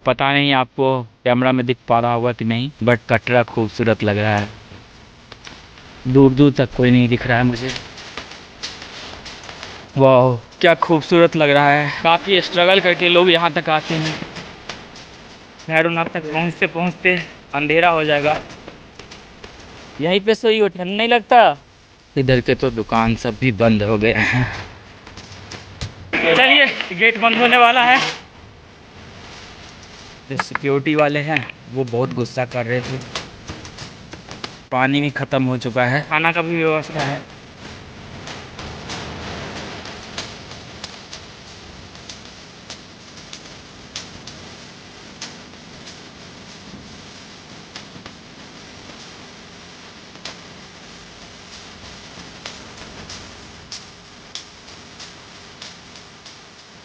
पता नहीं आपको कैमरा में दिख पा रहा होगा कि नहीं, बट कटरा खूबसूरत लग रहा है। दूर दूर तक कोई नहीं दिख रहा है मुझे। वाह, क्या खूबसूरत लग रहा है। काफ़ी स्ट्रगल करके लोग यहाँ तक आते हैं। भैरवनाथ तक पहुँचते पहुँचते अंधेरा हो जाएगा। यहीं पे सोई हो, ठंड नहीं लगता? इधर के तो दुकान सब भी बंद हो गए हैं। चलिए, गेट बंद होने वाला है। जो सिक्योरिटी वाले हैं वो बहुत गुस्सा कर रहे थे। पानी भी ख़त्म हो चुका है, खाना का भी व्यवस्था है।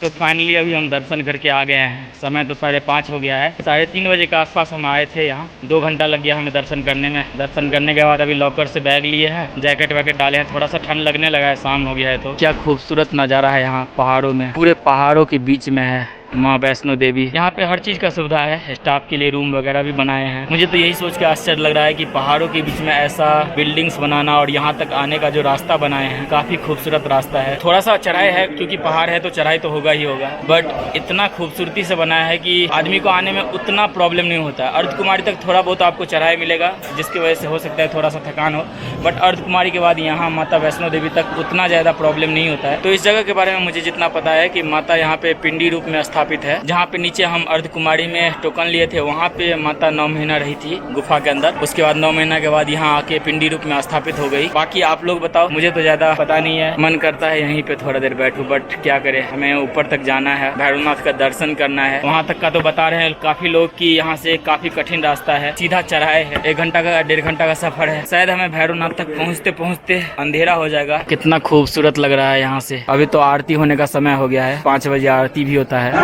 तो फाइनली अभी हम दर्शन करके आ गए हैं। समय तो 5:30 हो गया है। 3:30 बजे के आसपास हम आए थे यहाँ। 2 घंटा लग गया हमें दर्शन करने में। दर्शन करने के बाद अभी लॉकर से बैग लिए हैं, जैकेट वैकेट डाले हैं। थोड़ा सा ठंड लगने लगा है, शाम हो गया है। तो क्या खूबसूरत नज़ारा है यहाँ पहाड़ों में, पूरे पहाड़ों के बीच में है माँ वैष्णो देवी। यहाँ पे हर चीज़ का सुविधा है, स्टाफ के लिए रूम वगैरह भी बनाए हैं। मुझे तो यही सोच के आश्चर्य लग रहा है कि पहाड़ों के बीच में ऐसा बिल्डिंग्स बनाना और यहाँ तक आने का जो रास्ता बनाए हैं, काफ़ी खूबसूरत रास्ता है। थोड़ा सा चढ़ाई है क्योंकि पहाड़ है तो चढ़ाई तो होगा ही होगा, बट इतना खूबसूरती से बनाया है कि आदमी को आने में उतना प्रॉब्लम नहीं होता। अर्धकुमारी तक थोड़ा बहुत आपको चढ़ाई मिलेगा, जिसकी वजह से हो सकता है थोड़ा सा थकान हो, बट अर्धकुमारी के बाद यहाँ माता वैष्णो देवी तक उतना ज़्यादा प्रॉब्लम नहीं होता है। तो इस जगह के बारे में मुझे जितना पता है कि माता यहाँ पे पिंडी रूप में स्थापित है। जहाँ पे नीचे हम अर्धकुमारी में टोकन लिए थे, वहाँ पे माता 9 महीना रही थी गुफा के अंदर। उसके बाद 9 महीना के बाद यहाँ आके पिंडी रूप में स्थापित हो गई। बाकी आप लोग बताओ, मुझे तो ज्यादा पता नहीं है। मन करता है यहीं पे थोड़ा देर बैठूं, बट क्या करें, हमें ऊपर तक जाना है, भैरवनाथ का दर्शन करना है। वहाँ तक का तो बता रहे हैं काफी लोग कि यहाँ से काफी कठिन रास्ता है, सीधा चढ़ाई है। 1 घंटा का 1.5 घंटा का सफर है। शायद हमें भैरवनाथ तक पहुँचते पहुँचते अंधेरा हो जाएगा। कितना खूबसूरत लग रहा है यहाँ से। अभी तो आरती होने का समय हो गया है, 5 बजे आरती भी होता है।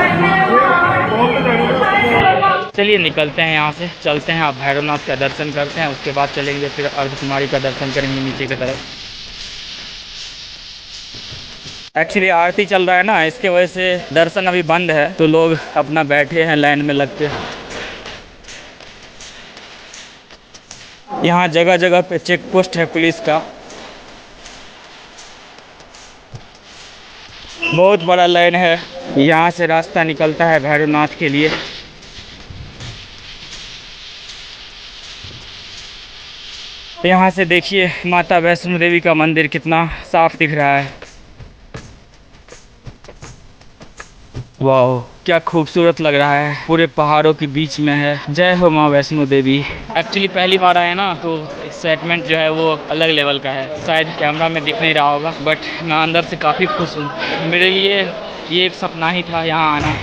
चलिए निकलते हैं यहाँ से, चलते हैं। आप भैरवनाथ का दर्शन करते हैं, उसके बाद चलेंगे फिर अर्धकुमारी का दर्शन करेंगे नीचे की तरफ। एक्चुअली आरती चल रहा है ना, इसके वजह से दर्शन अभी बंद है, तो लोग अपना बैठे हैं लाइन में लग के। यहाँ जगह जगह पे चेक पोस्ट है पुलिस का। बहुत बड़ा लाइन है। यहाँ से रास्ता निकलता है भैरवनाथ के लिए। तो यहाँ से देखिए माता वैष्णो देवी का मंदिर कितना साफ दिख रहा है। वाह, क्या खूबसूरत लग रहा है, पूरे पहाड़ों के बीच में है। जय हो माँ वैष्णो देवी। एक्चुअली पहली बार आए ना, तो एक्साइटमेंट जो है वो अलग लेवल का है। शायद कैमरा में दिख नहीं रहा होगा, बट मैं अंदर से काफ़ी खुश हूँ। मेरे लिए ये एक सपना ही था यहाँ आना।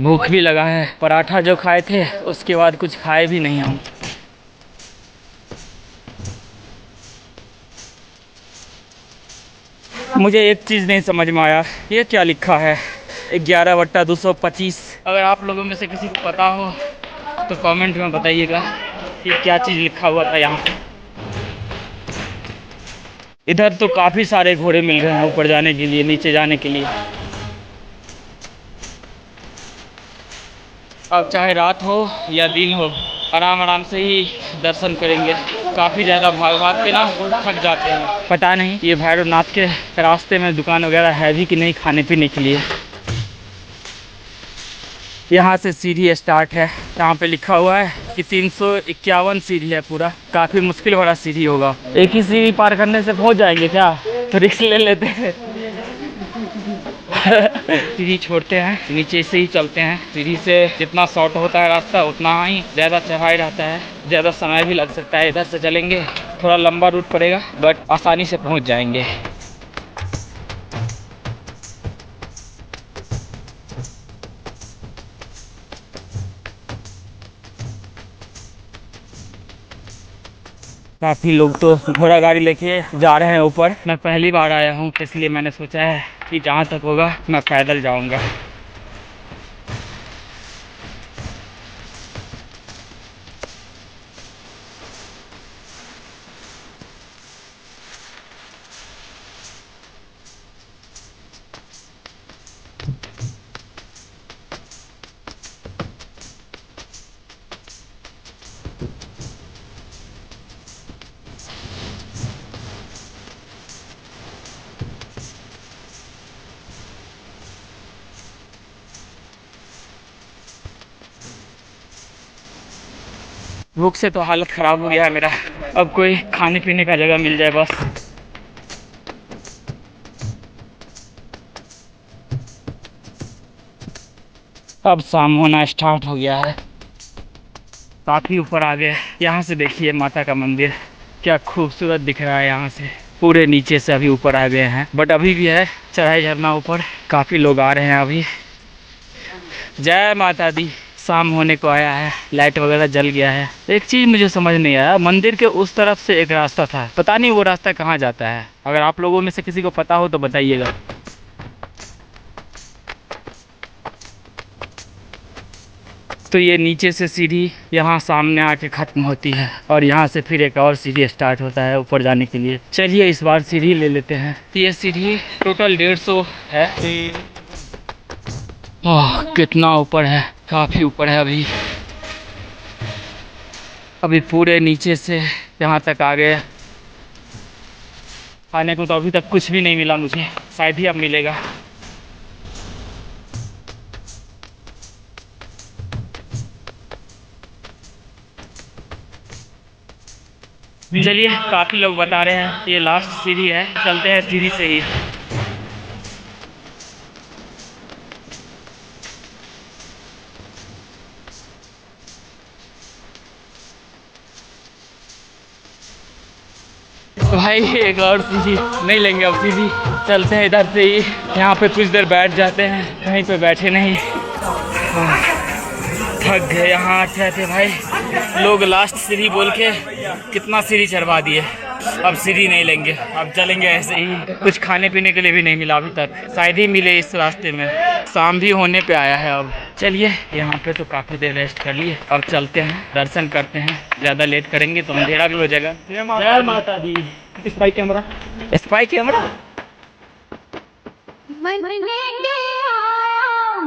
भूख भी लगा है, पराठा जो खाए थे उसके बाद कुछ खाए भी नहीं हम। मुझे एक चीज़ नहीं समझ में आया, ये क्या लिखा है 11/225। अगर आप लोगों में से किसी को पता हो तो कमेंट में बताइएगा कि क्या चीज़ लिखा हुआ था यहाँ। इधर तो काफ़ी सारे घोड़े मिल रहे हैं ऊपर जाने के लिए, नीचे जाने के लिए। अब चाहे रात हो या दिन हो, आराम आराम से ही दर्शन करेंगे। काफ़ी ज़्यादा भाग भाग के ना थक जाते हैं। पता नहीं ये भैरवनाथ के रास्ते में दुकान वगैरह है भी कि नहीं खाने पीने के लिए। यहाँ से सीढ़ी स्टार्ट है, यहाँ पे लिखा हुआ है कि 351 सीढ़ी है पूरा। काफ़ी मुश्किल वाला सीढ़ी होगा। एक ही सीढ़ी पार करने से पहुँच जाएंगे क्या? तो रिस्क ले लेते हैं। सीढ़ी छोड़ते हैं, नीचे से ही चलते हैं। सीढ़ी से जितना शॉर्ट होता है रास्ता उतना ही ज़्यादा चढ़ाई रहता है, ज़्यादा समय भी लग सकता है। इधर से चलेंगे, थोड़ा लंबा रूट पड़ेगा, बट आसानी से पहुँच जाएंगे। काफ़ी लोग तो घोड़ा गाड़ी लेके जा रहे हैं ऊपर। मैं पहली बार आया हूँ, इसलिए मैंने सोचा है कि जहाँ तक होगा मैं पैदल जाऊँगा। भूख से तो हालत ख़राब हो गया है मेरा। अब कोई खाने पीने का जगह मिल जाए बस। अब शाम होना स्टार्ट हो गया है, काफ़ी ऊपर आ गए। यहाँ से देखिए माता का मंदिर क्या खूबसूरत दिख रहा है। यहाँ से पूरे नीचे से अभी ऊपर आ गए हैं, बट अभी भी है चढ़ाई झरना ऊपर, काफ़ी लोग आ रहे हैं अभी। जय माता दी। शाम होने को आया है, लाइट वगैरह जल गया है। एक चीज़ मुझे समझ नहीं आया, मंदिर के उस तरफ से एक रास्ता था, पता नहीं वो रास्ता कहाँ जाता है। अगर आप लोगों में से किसी को पता हो तो बताइएगा। तो ये नीचे से सीढ़ी यहाँ सामने आके ख़त्म होती है और यहाँ से फिर एक और सीढ़ी स्टार्ट होता है ऊपर जाने के लिए। चलिए इस बार सीढ़ी ले लेते हैं। ये सीढ़ी टोटल 150 है। ओह कितना ऊपर है, काफ़ी ऊपर है। अभी पूरे नीचे से यहाँ तक आ गए। खाने को तो अभी तक कुछ भी नहीं मिला मुझे, शायद ही अब मिलेगा। चलिए काफ़ी लोग बता रहे हैं ये लास्ट सीढ़ी है, चलते हैं सीढ़ी से ही। भाई एक और सीढ़ी नहीं लेंगे, अब सीढ़ी चलते हैं इधर से ही। यहाँ पे कुछ देर बैठ जाते हैं, कहीं पे बैठे नहीं, थक गए यहाँ आते थे भाई। लोग लास्ट सीढ़ी बोल के कितना सीढ़ी चढ़वा दिए। अब सीढ़ी नहीं लेंगे, अब चलेंगे ऐसे ही। कुछ खाने पीने के लिए भी नहीं मिला अभी तक, शायद ही मिले इस रास्ते में। शाम भी होने पे आया है अब। चलिए यहाँ पे तो काफ़ी देर रेस्ट कर लिए, अब चलते हैं दर्शन करते हैं। ज़्यादा लेट करेंगे तो अंधेरा भी हो जाएगा। जय माता दी। Spy camera, spy camera.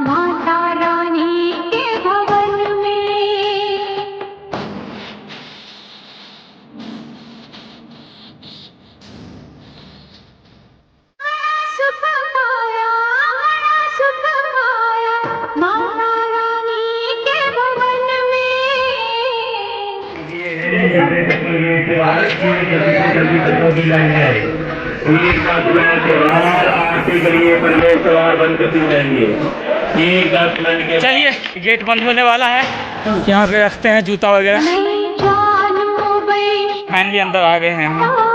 माता रानी के भवन में सुख पाया, सुख पाया माता रानी के भवन में। चलिए गेट बंद होने वाला है, यहाँ पे रखते हैं जूता वगैरह। फैन भी अंदर आ गए हैं यहाँ।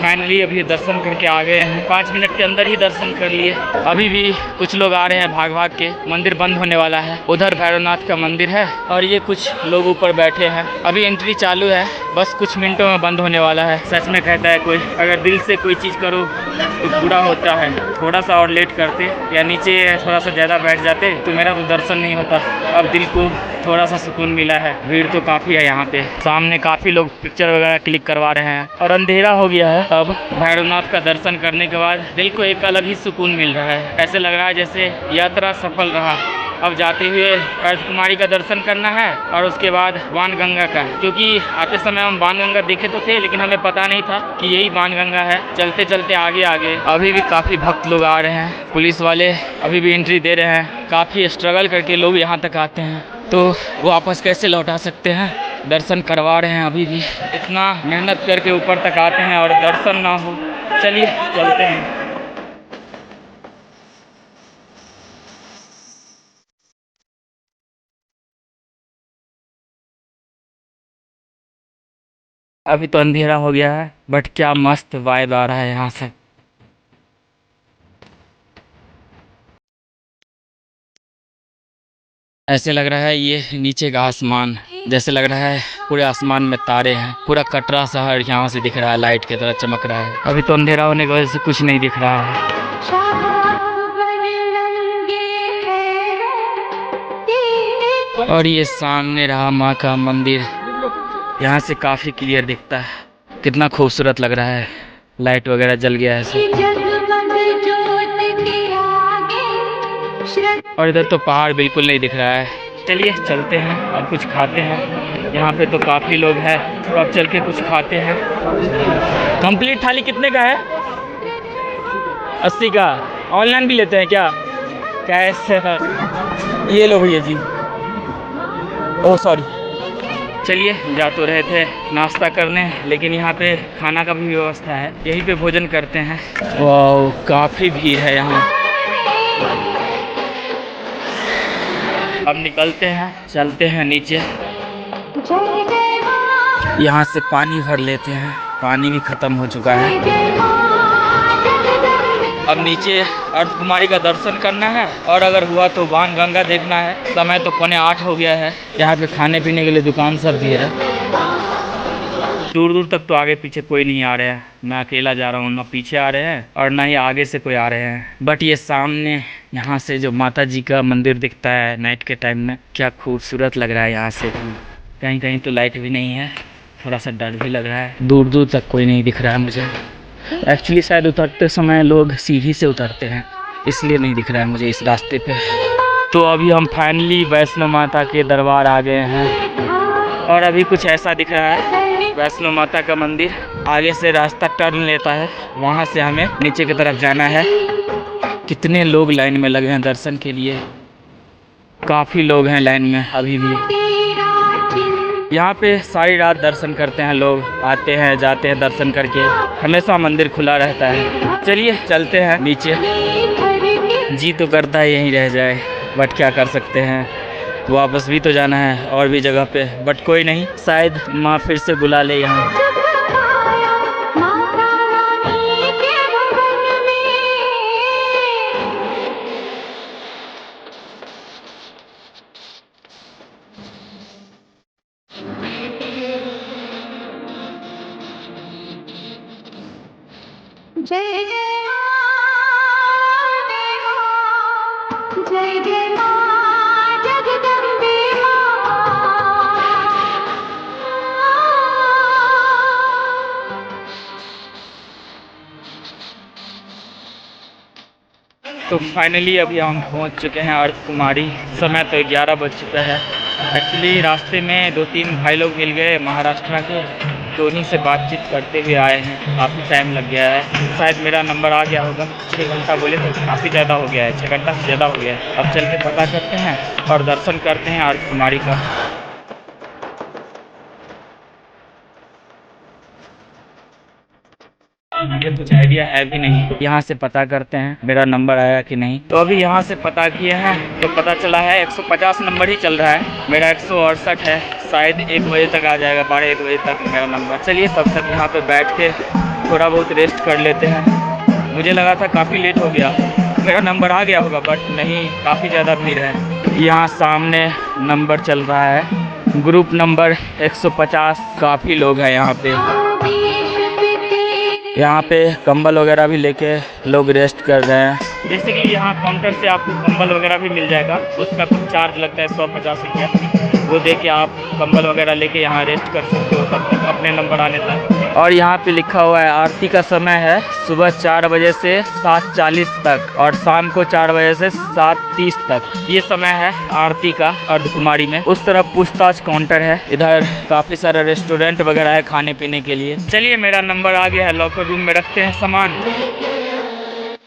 फाइनली अभी दर्शन करके आ गए हैं, 5 मिनट के अंदर ही दर्शन कर लिए। अभी भी कुछ लोग आ रहे हैं भाग भाग के। मंदिर बंद होने वाला है, उधर भैरवनाथ का मंदिर है और ये कुछ लोग ऊपर बैठे हैं। अभी एंट्री चालू है, बस कुछ मिनटों में बंद होने वाला है। सच में कहता है कोई, अगर दिल से कोई चीज़ करो तो बुरा होता है। थोड़ा सा और लेट करते या नीचे थोड़ा सा ज़्यादा बैठ जाते तो मेरा तो दर्शन नहीं होता। अब दिल को थोड़ा सा सुकून मिला है। भीड़ तो काफ़ी है यहाँ पे, सामने काफ़ी लोग पिक्चर वगैरह क्लिक करवा रहे हैं और अंधेरा हो गया है। अब भैरवनाथ का दर्शन करने के बाद दिल को एक अलग ही सुकून मिल रहा है। ऐसे लग रहा है जैसे यात्रा सफल रहा। अब जाते हुए राजकुमारी का दर्शन करना है और उसके बाद बाणगंगा का, क्योंकि आते समय हम बाणगंगा देखे तो थे लेकिन हमें पता नहीं था कि यही बाणगंगा है। चलते चलते आगे आगे अभी भी काफ़ी भक्त लोग आ रहे हैं, पुलिस वाले अभी भी एंट्री दे रहे हैं। काफ़ी स्ट्रगल करके लोग यहाँ तक आते हैं, तो वापस कैसे लौटा सकते हैं। दर्शन करवा रहे हैं, अभी भी इतना मेहनत करके ऊपर तक आते हैं और दर्शन ना हो। चलिए चलते हैं। अभी तो अंधेरा हो गया है, बट क्या मस्त वाइब आ रहा है यहाँ से। ऐसे लग रहा है ये नीचे का आसमान, जैसे लग रहा है पूरे आसमान में तारे हैं। पूरा कटरा शहर यहाँ से दिख रहा है, लाइट की तरह चमक रहा है। अभी तो अंधेरा होने की वजह से कुछ नहीं दिख रहा है। और ये सामने रहा माँ का मंदिर, यहाँ से काफ़ी क्लियर दिखता है। कितना खूबसूरत लग रहा है, लाइट वगैरह जल गया है ऐसे। और इधर तो पहाड़ बिल्कुल नहीं दिख रहा है। चलिए चलते हैं और कुछ खाते हैं। यहाँ पे तो काफ़ी लोग हैं, तो अब चल के कुछ खाते हैं। कंप्लीट थाली कितने का है? 80 का। ऑनलाइन भी लेते हैं क्या? कैश? ये लो भैया जी। Oh sorry. चलिए, जा तो रहे थे नाश्ता करने, लेकिन यहाँ पे खाना का भी व्यवस्था है, यहीं पे भोजन करते हैं। वाह, काफ़ी भीड़ है यहाँ। अब निकलते हैं, चलते हैं नीचे। यहाँ से पानी भर लेते हैं, पानी भी ख़त्म हो चुका है। अब नीचे अर्ध कुमारी का दर्शन करना है, और अगर हुआ तो बाण गंगा देखना है। समय तो 7:45 हो गया है। यहाँ पे खाने पीने के लिए दुकान सब भी है। दूर दूर तक तो आगे पीछे कोई नहीं आ रहा है। मैं अकेला जा रहा हूँ, ना पीछे आ रहे हैं और ना ही आगे से कोई आ रहे हैं। बट ये सामने यहाँ से जो माता जी का मंदिर दिखता है नाइट के टाइम में, क्या खूबसूरत लग रहा है। यहाँ से कहीं कहीं तो लाइट भी नहीं है, थोड़ा सा डर भी लग रहा है। दूर दूर तक कोई नहीं दिख रहा है मुझे। एक्चुअली शायद उतरते समय लोग सीढ़ी से उतरते हैं, इसलिए नहीं दिख रहा है मुझे इस रास्ते पे। तो अभी हम फाइनली वैष्णो माता के दरबार आ गए हैं, और अभी कुछ ऐसा दिख रहा है वैष्णो माता का मंदिर। आगे से रास्ता टर्न लेता है, वहाँ से हमें नीचे की तरफ जाना है। कितने लोग लाइन में लगे हैं दर्शन के लिए, काफ़ी लोग हैं लाइन में अभी भी। यहाँ पे सारी रात दर्शन करते हैं लोग, आते हैं जाते हैं दर्शन करके, हमेशा मंदिर खुला रहता है। चलिए चलते हैं नीचे। जी तो करता है यहीं रह जाए, बट क्या कर सकते हैं, वापस भी तो जाना है और भी जगह पे। बट कोई नहीं, शायद माँ फिर से बुला ले यहाँ। जय जय मां, जय जय मां जगदम्बे तो फाइनली अभी हम पहुंच चुके हैं अर्ध कुमारी। समय तो 11 बज चुका है। एक्चुअली रास्ते में 2-3 भाई लोग मिल गए महाराष्ट्र के, तो उन्हीं से बातचीत करते हुए आए हैं। काफ़ी टाइम लग गया है, शायद मेरा नंबर आ गया होगा। 6 घंटा बोले तो काफ़ी ज़्यादा हो गया है, 6 घंटा से ज़्यादा हो गया है। अब चल के पता करते हैं और दर्शन करते हैं अर्ध कुमारी का। मुझे कुछ आइडिया है भी नहीं, यहाँ से पता करते हैं मेरा नंबर आया कि नहीं। तो अभी यहाँ से पता किए हैं तो पता चला है 150 नंबर ही चल रहा है, मेरा 168 है। शायद 1 बजे तक आ जाएगा, 12-1 बजे तक मेरा नंबर। चलिए तब तक यहाँ पे बैठ के थोड़ा बहुत रेस्ट कर लेते हैं। मुझे लगा था काफ़ी लेट हो गया, मेरा नंबर आ गया होगा, बट नहीं, काफ़ी ज़्यादा भीड़ है। यहाँ सामने नंबर चल रहा है, ग्रुप नंबर 150। काफ़ी लोग हैं यहाँ पे। यहाँ पे कंबल वगैरह भी लेके लोग रेस्ट कर रहे हैं। बेसिकली यहाँ काउंटर से आपको कंबल वगैरह भी मिल जाएगा, उसका कुछ चार्ज लगता है 150 रुपया। वो दे के आप कंबल वगैरह लेके यहाँ रेस्ट कर सकते हो तब तक, अपने नंबर आने तक। और यहाँ पे लिखा हुआ है आरती का समय है सुबह 4 बजे से 7:40 तक, और शाम को 4 बजे से 7:30 तक। ये समय है आरती का अर्ध कुमारी में। उस तरफ पूछताछ काउंटर है, इधर काफ़ी सारा रेस्टोरेंट वगैरह है खाने पीने के लिए। चलिए मेरा नंबर आ गया है, लॉकर रूम में रखते हैं सामान।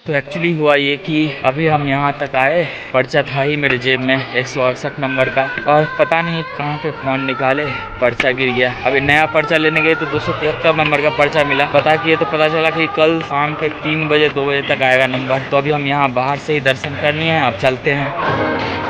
तो एक्चुअली हुआ ये कि अभी हम यहाँ तक आए, पर्चा था ही मेरे जेब में 168 नंबर का, और पता नहीं कहाँ पे फ़ोन निकाले पर्चा गिर गया। अभी नया पर्चा लेने गए तो 273 नंबर का पर्चा मिला। पता किए तो पता चला कि कल शाम के 3 बजे 2 बजे तक आएगा नंबर। तो अभी हम यहाँ बाहर से ही दर्शन करनी है, अब चलते हैं।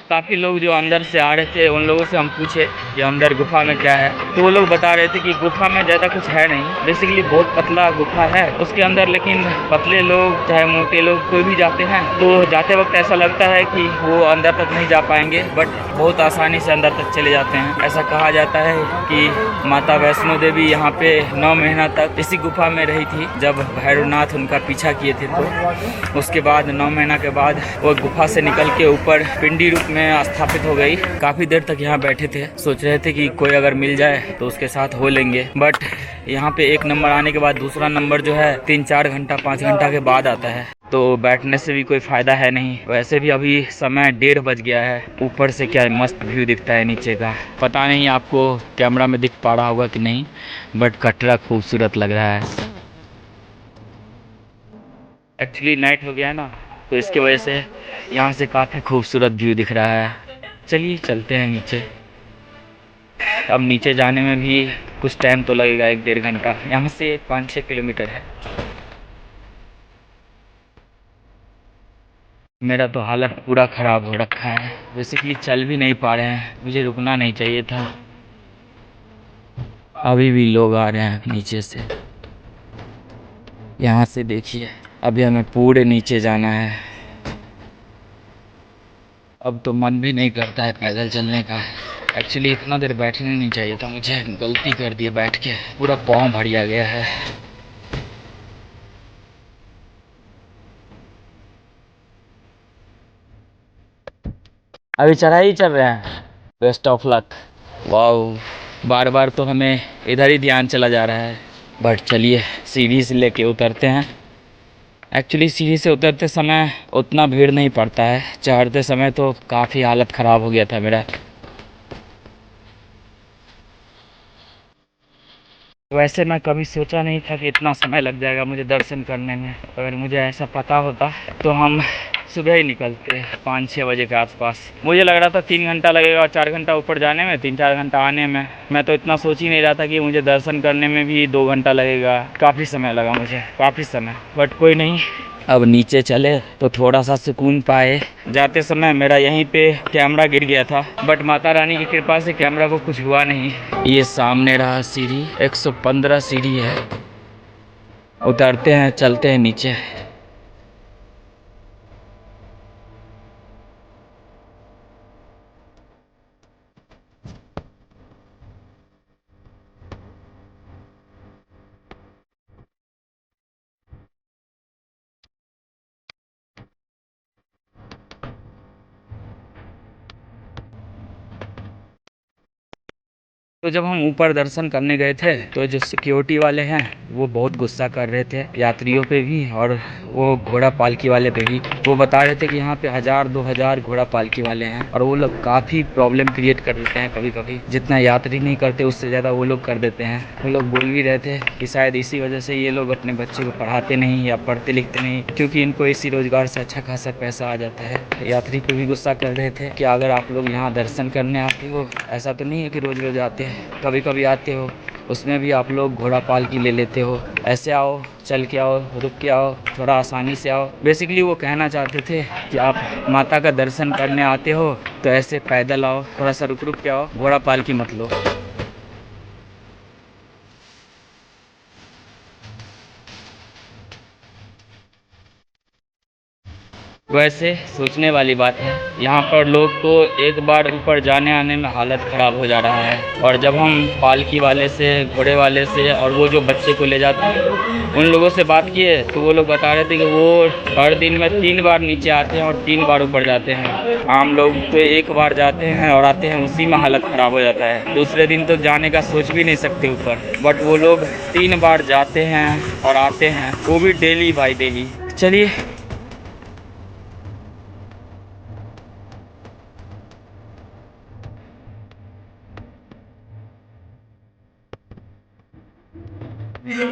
काफ़ी लोग जो अंदर से आ रहे थे उन लोगों से हम पूछे कि अंदर गुफा में क्या है, तो वो लोग बता रहे थे कि गुफा में ज़्यादा कुछ है नहीं, बेसिकली बहुत पतला गुफा है उसके अंदर। लेकिन पतले लोग चाहे मोटे लोग कोई भी जाते हैं तो जाते वक्त ऐसा लगता है कि वो अंदर तक नहीं जा पाएंगे, बट बहुत आसानी से अंदर तक चले जाते हैं। ऐसा कहा जाता है कि माता वैष्णो देवी यहाँ पे 9 महीना तक इसी गुफा में रही थी। जब भैरवनाथ उनका पीछा किए थे तो उसके बाद 9 महीना के बाद वो गुफा से निकल के ऊपर पिंडी रूप में स्थापित हो गई। काफ़ी देर तक यहाँ बैठे थे, सोच रहे थे कि कोई अगर मिल जाए तो उसके साथ हो लेंगे, बट यहाँ पे एक नंबर आने के बाद दूसरा नंबर जो है 3-4 घंटा 5 घंटा के बाद आता है। तो बैठने से भी कोई फ़ायदा है नहीं। वैसे भी अभी समय 1:30 बज गया है। ऊपर से क्या मस्त व्यू दिखता है नीचे का। पता नहीं आपको कैमरा में दिख पा रहा होगा कि नहीं, बट कटरा खूबसूरत लग रहा है। एक्चुअली नाइट हो गया है ना, तो इसकी वजह से यहाँ से काफ़ी खूबसूरत व्यू दिख रहा है। चलिए चलते हैं नीचे। अब नीचे जाने में भी कुछ टाइम तो लगेगा, 1-1.5 घंटा। यहाँ से 5-6 किलोमीटर है। मेरा तो हालत पूरा ख़राब हो रखा है, बेसिकली चल भी नहीं पा रहे हैं। मुझे रुकना नहीं चाहिए था। अभी भी लोग आ रहे हैं नीचे से। यहाँ से देखिए, अभी हमें पूरे नीचे जाना है। अब तो मन भी नहीं करता है पैदल चलने का। एक्चुअली इतना देर बैठने नहीं चाहिए था मुझे, गलती कर दी बैठ के, पूरा पाँव भरिया गया है। अभी चढ़ाई चल रहे हैं। Best of luck. वाह, बार बार तो हमें इधर ही ध्यान चला जा रहा है। बट चलिए सीढ़ी से लेके उतरते हैं। एक्चुअली सीढ़ी से उतरते समय उतना भीड़ नहीं पड़ता है, चढ़ते समय तो काफ़ी हालत ख़राब हो गया था मेरा। वैसे मैं कभी सोचा नहीं था कि इतना समय लग जाएगा मुझे दर्शन करने में। अगर मुझे ऐसा पता होता तो हम सुबह ही निकलते 5-6 बजे के आसपास। मुझे लग रहा था 3 घंटा लगेगा और 4 घंटा ऊपर जाने में, 3-4 घंटा आने में। मैं तो इतना सोच ही नहीं रहा था कि मुझे दर्शन करने में भी 2 घंटा लगेगा। काफ़ी समय लगा मुझे, काफ़ी समय। बट कोई नहीं, अब नीचे चले तो थोड़ा सा सुकून पाए। जाते समय मेरा यहीं पे कैमरा गिर गया था, बट माता रानी की कृपा से कैमरा को कुछ हुआ नहीं। ये सामने रहा सीढ़ी, 115 सीढ़ी है। उतरते हैं, चलते हैं नीचे। तो जब हम ऊपर दर्शन करने गए थे तो जो सिक्योरिटी वाले हैं वो बहुत गुस्सा कर रहे थे यात्रियों पे भी, और वो घोड़ा पालकी वाले पे भी। वो बता रहे थे कि यहाँ पे 1000-2000 घोड़ा पालकी वाले हैं और वो लोग काफ़ी प्रॉब्लम क्रिएट कर देते हैं। कभी कभी जितना यात्री नहीं करते उससे ज़्यादा वो लोग कर देते हैं। वो लोग बोल भी रहे थे कि शायद इसी वजह से ये लोग अपने बच्चे को पढ़ाते नहीं या पढ़ते लिखते नहीं, क्योंकि इनको इसी रोज़गार से अच्छा खासा पैसा आ जाता है। यात्री पे भी गुस्सा कर रहे थे कि अगर आप लोग यहाँ दर्शन करने आते हो, ऐसा तो नहीं है कि रोज़ रोज़ आते हैं, कभी कभी आते हो, उसमें भी आप लोग घोड़ा पालकी ले लेते हो। ऐसे आओ, चल के आओ, रुक के आओ, थोड़ा आसानी से आओ। बेसिकली वो कहना चाहते थे कि आप माता का दर्शन करने आते हो तो ऐसे पैदल आओ, थोड़ा सा रुक रुक के आओ, घोड़ा पालकी मत लो। वैसे सोचने वाली बात है, यहाँ पर लोग तो एक बार ऊपर जाने आने में हालत ख़राब हो जा रहा है। और जब हम पालकी वाले से, घोड़े वाले से और वो जो बच्चे को ले जाते हैं उन लोगों से बात किए तो वो लोग बता रहे थे कि वो हर दिन में 3 बार नीचे आते हैं और 3 बार ऊपर जाते हैं। आम लोग तो एक बार जाते हैं और आते हैं, उसी में हालत ख़राब हो जाता है। दूसरे दिन तो जाने का सोच भी नहीं सकते ऊपर, बट वो लोग 3 बार जाते हैं और आते हैं, वो भी डेली बाई डेली। चलिए।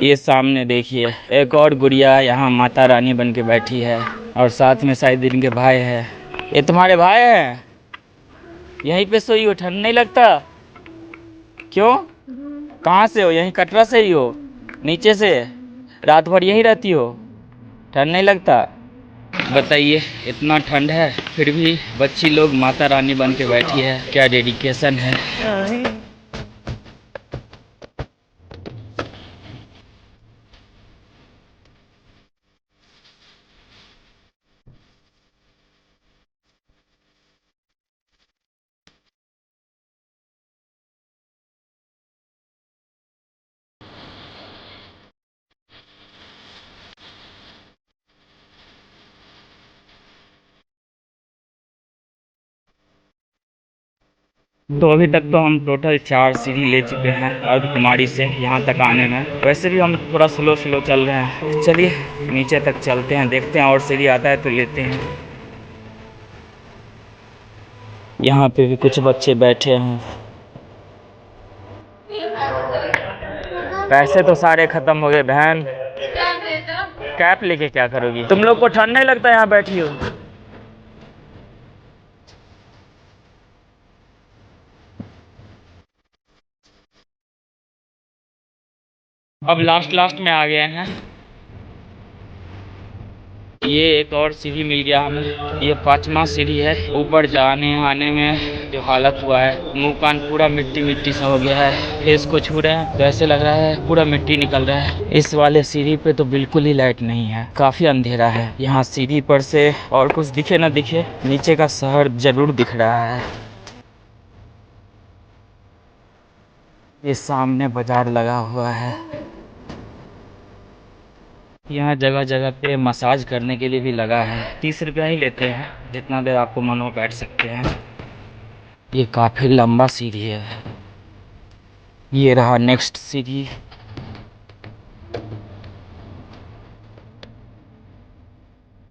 ये सामने देखिए, एक और गुड़िया यहाँ माता रानी बन के बैठी है और साथ में शायद इनके भाई है। ये तुम्हारे भाई हैं? यहीं पे सोई हो, ठंड नहीं लगता? क्यों? कहाँ से हो? यहीं कटरा से ही हो? नीचे से? रात भर यहीं रहती हो? ठंड नहीं लगता? बताइए, इतना ठंड है फिर भी बच्ची लोग माता रानी बन के बैठी है। क्या डेडिकेशन है। तो अभी तक तो हम टोटल 4 सीढ़ी ले चुके हैं अर्धकुमारी से यहाँ तक आने में। वैसे भी हम थोड़ा स्लो चल रहे हैं। चलिए नीचे तक चलते हैं, देखते हैं और सीढ़ी आता है तो लेते हैं। यहाँ पे भी कुछ बच्चे बैठे हैं। पैसे तो सारे खत्म हो गए बहन। कैप लेके क्या करोगी? तुम लोग को ठंड नहीं लगता यहाँ बैठी हो? अब लास्ट में आ गए हैं। ये एक और सीढ़ी मिल गया हमें। ये 5वां सीढ़ी है। ऊपर जाने आने में जो हालत हुआ है, मुंह कान पूरा मिट्टी सा हो गया है। फेस को छू रहे हैं तो ऐसे लग रहा है पूरा मिट्टी निकल रहा है। इस वाले सीढ़ी पे तो बिल्कुल ही लाइट नहीं है, काफी अंधेरा है। यहाँ सीढ़ी पर से और कुछ दिखे ना दिखे, नीचे का शहर जरूर दिख रहा है। ये सामने बाजार लगा हुआ है। यहाँ जगह जगह पे मसाज करने के लिए भी लगा है। 30 रुपया ही लेते हैं, जितना देर आपको मन हो बैठ सकते हैं। ये काफी लंबा सीढ़ी है। ये रहा नेक्स्ट सीढ़ी।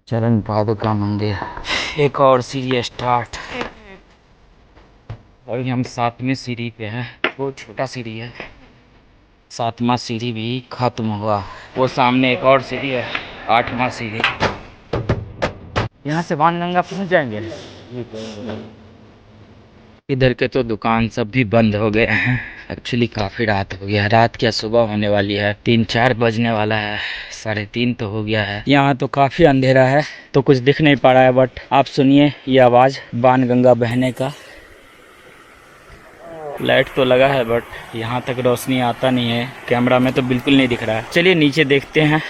चरण पादुका मंदिर। एक और सीढ़ी स्टार्ट। अभी हम 7वीं सीढ़ी पे हैं। बहुत छोटा सीढ़ी है। 7वां सीढ़ी भी खत्म हुआ। वो सामने एक और सीढ़ी है, 8वां सीढ़ी। यहाँ से बाणगंगा पहुँच जाएंगे। इधर के तो दुकान सब भी बंद हो गए हैं। एक्चुअली काफ़ी रात हो गया। रात क्या सुबह होने वाली है। 3-4 बजने वाला है। 3:30 तो हो गया है। यहाँ तो काफ़ी अंधेरा है तो कुछ दिख नहीं पा रहा है। बट आप सुनिए ये आवाज़ बाणगंगा बहने का। लाइट तो लगा है बट यहाँ तक रोशनी आता नहीं है। कैमरा में तो बिल्कुल नहीं दिख रहा है। चलिए नीचे देखते हैं।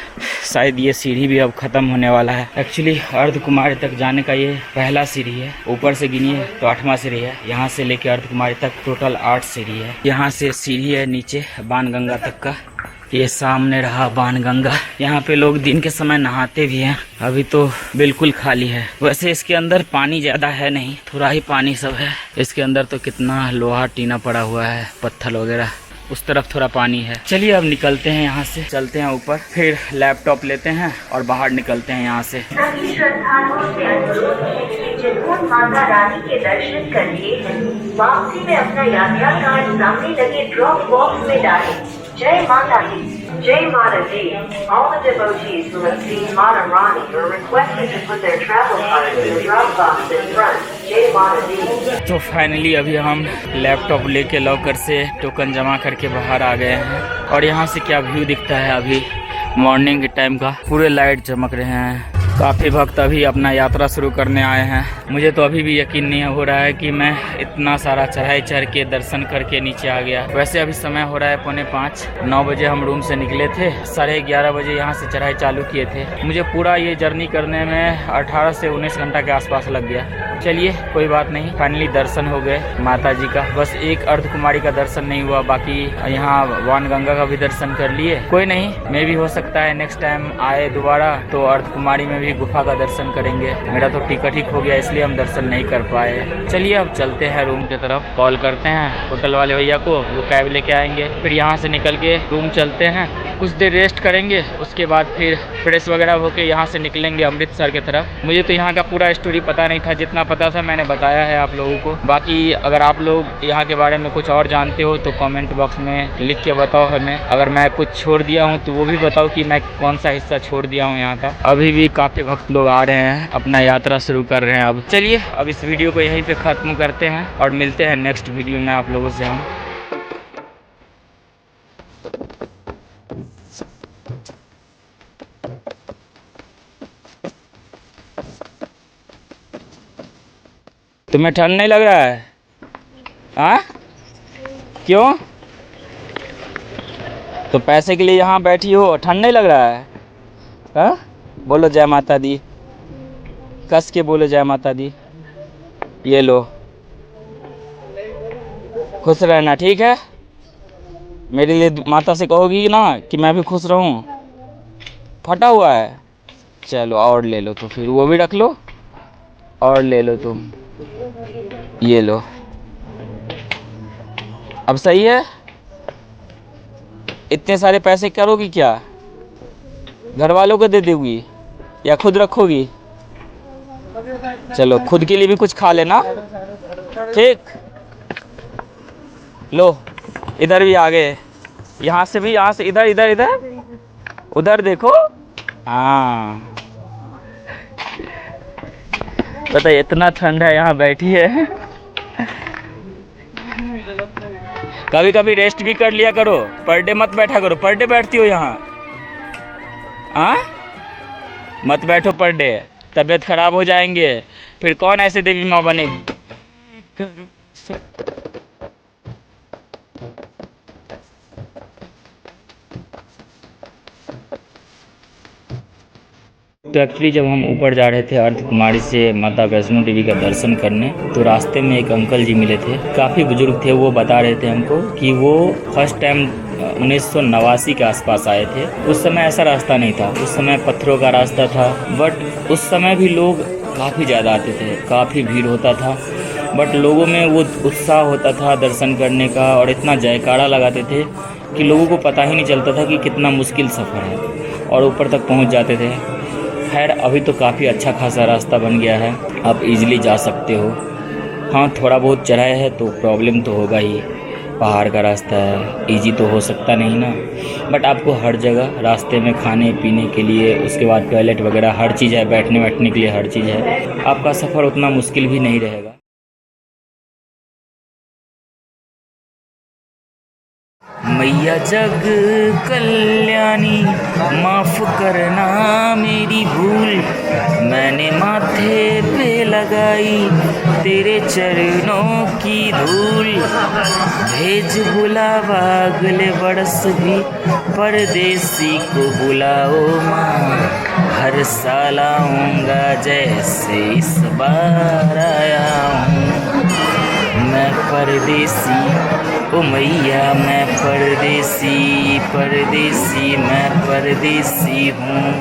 शायद ये सीढ़ी भी अब ख़त्म होने वाला है। एक्चुअली अर्धकुमारी तक जाने का ये पहला सीढ़ी है। ऊपर से गिनिए तो 8वां सीढ़ी है। यहाँ से लेके अर्धकुमारी तक टोटल 8 सीढ़ी है। यहाँ से सीढ़ी है नीचे बाणगंगा तक का। ये सामने रहा बाणगंगा। यहाँ पे लोग दिन के समय नहाते भी हैं। अभी तो बिल्कुल खाली है। वैसे इसके अंदर पानी ज़्यादा है नहीं, थोड़ा ही पानी सब है। इसके अंदर तो कितना लोहा टीना पड़ा हुआ है, पत्थर वगैरह। उस तरफ थोड़ा पानी है। चलिए अब निकलते हैं यहाँ से, चलते हैं ऊपर, फिर लैपटॉप लेते हैं और बाहर निकलते हैं यहाँ से। माता रानी के दर्शन करके वापसी में अपना यात्रा कार्ड सामने लगे ड्रॉप बॉक्स में डालें। जय माता दी, जय माता दी। All the devotees who have seen Mata Rani are requested to put their travel cards in the drop box in front. जय माता दी। तो फाइनली अभी हम लैपटॉप लेके लॉकर से टोकन जमा करके बाहर आ गए हैं। और यहाँ से क्या व्यू दिखता है अभी मॉर्निंग के टाइम का। पूरे लाइट चमक रहे हैं। काफ़ी भक्त अभी अपना यात्रा शुरू करने आए हैं। मुझे तो अभी भी यकीन नहीं हो रहा है कि मैं इतना सारा चढ़ाई चढ़ के दर्शन करके नीचे आ गया। वैसे अभी समय हो रहा है 4:45। 9 बजे हम रूम से निकले थे, 11:30 बजे यहाँ से चढ़ाई चालू किए थे। मुझे पूरा ये जर्नी करने में 18 से 19 घंटा के आसपास लग गया। चलिए कोई बात नहीं, फाइनली दर्शन हो गए माता जी का। बस एक अर्धकुमारी का दर्शन नहीं हुआ, बाकी यहाँ बाणगंगा का भी दर्शन कर लिए। कोई नहीं, मे भी हो सकता है नेक्स्ट टाइम आए दोबारा तो अर्धकुमारी में भी गुफा का दर्शन करेंगे। मेरा तो टिकट ही खो गया इसलिए हम दर्शन नहीं कर पाए। चलिए अब चलते हैं रूम की तरफ। कॉल करते हैं होटल वाले भैया को, वो कैब लेके आएंगे। फिर यहाँ से निकल के रूम चलते हैं, कुछ देर रेस्ट करेंगे। उसके बाद फिर फ्रेश वगैरह होके यहाँ से निकलेंगे अमृतसर की तरफ। मुझे तो यहाँ का पूरा स्टोरी पता नहीं था, जितना पता था मैंने बताया है आप लोगों को। बाकी अगर आप लोग यहाँ के बारे में कुछ और जानते हो तो कमेंट बॉक्स में लिख के बताओ हमें। अगर मैं कुछ छोड़ दिया हूँ तो वो भी बताओ कि मैं कौन सा हिस्सा छोड़ दिया हूँ यहाँ का। अभी भी काफ़ी भक्त लोग आ रहे हैं, अपना यात्रा शुरू कर रहे हैं। अब चलिए अब इस वीडियो को यहीं पे ख़त्म करते हैं और मिलते हैं नेक्स्ट वीडियो में आप लोगों से हम। तुम्हें ठंड नहीं लग रहा है? हाँ क्यों? तो पैसे के लिए यहाँ बैठी हो, ठंड नहीं लग रहा है? हाँ बोलो जय माता दी, कस के बोलो जय माता दी। ये लो, खुश रहना ठीक है। मेरे लिए माता से कहोगी ना कि मैं भी खुश रहूं। फटा हुआ है, चलो और ले लो, तो फिर वो भी रख लो और ले लो तुम। ये लो। अब सही है? इतने सारे पैसे करोगी क्या? घर वालों को दे दोगी या खुद रखोगी? चलो खुद के लिए भी कुछ खा लेना, ठीक? लो इधर भी आ गए, यहाँ से भी, यहाँ से इधर इधर इधर उधर देखो। हाँ पता है इतना ठंड है, यहाँ बैठी है। कभी कभी रेस्ट भी कर लिया करो, पर डे मत बैठा करो। पर डे बैठती हो यहाँ? हाँ मत बैठो पर डे, तबीयत खराब हो जाएंगे, फिर कौन ऐसे देवी माँ बनेगी? तो एक्चुअली जब हम ऊपर जा रहे थे अर्धकुमारी से माता वैष्णो देवी का दर्शन करने, तो रास्ते में एक अंकल जी मिले थे, काफ़ी बुजुर्ग थे। वो बता रहे थे हमको कि वो फर्स्ट टाइम 1989 के आसपास आए थे। उस समय ऐसा रास्ता नहीं था, उस समय पत्थरों का रास्ता था। बट उस समय भी लोग काफ़ी ज़्यादा आते थे, काफ़ी भीड़ होता था, बट लोगों में वो उत्साह होता था दर्शन करने का, और इतना जयकारा लगाते थे कि लोगों को पता ही नहीं चलता था कि कितना मुश्किल सफ़र है, और ऊपर तक पहुंच जाते थे। खैर अभी तो काफ़ी अच्छा खासा रास्ता बन गया है, आप इजीली जा सकते हो। हाँ थोड़ा बहुत चढ़ाई है तो प्रॉब्लम तो होगा ही, पहाड़ का रास्ता है, इजी तो हो सकता नहीं ना। बट आपको हर जगह रास्ते में खाने पीने के लिए, उसके बाद टॉयलेट वगैरह हर चीज़ है, बैठने बैठने के लिए हर चीज़ है, आपका सफ़र उतना मुश्किल भी नहीं रहेगा। मैया जग कल्याणी माफ करना मेरी भूल, मैंने माथे पे लगाई तेरे चरणों की धूल। भेज बुलावा अगले बरस भी परदेसी को बुलाओ माँ, हर साल आऊँगा जैसे इस बार आया हूँ। मैं परदेसी ओ मैया, मैं परदेसी परदेसी मैं परदेसी हूँ।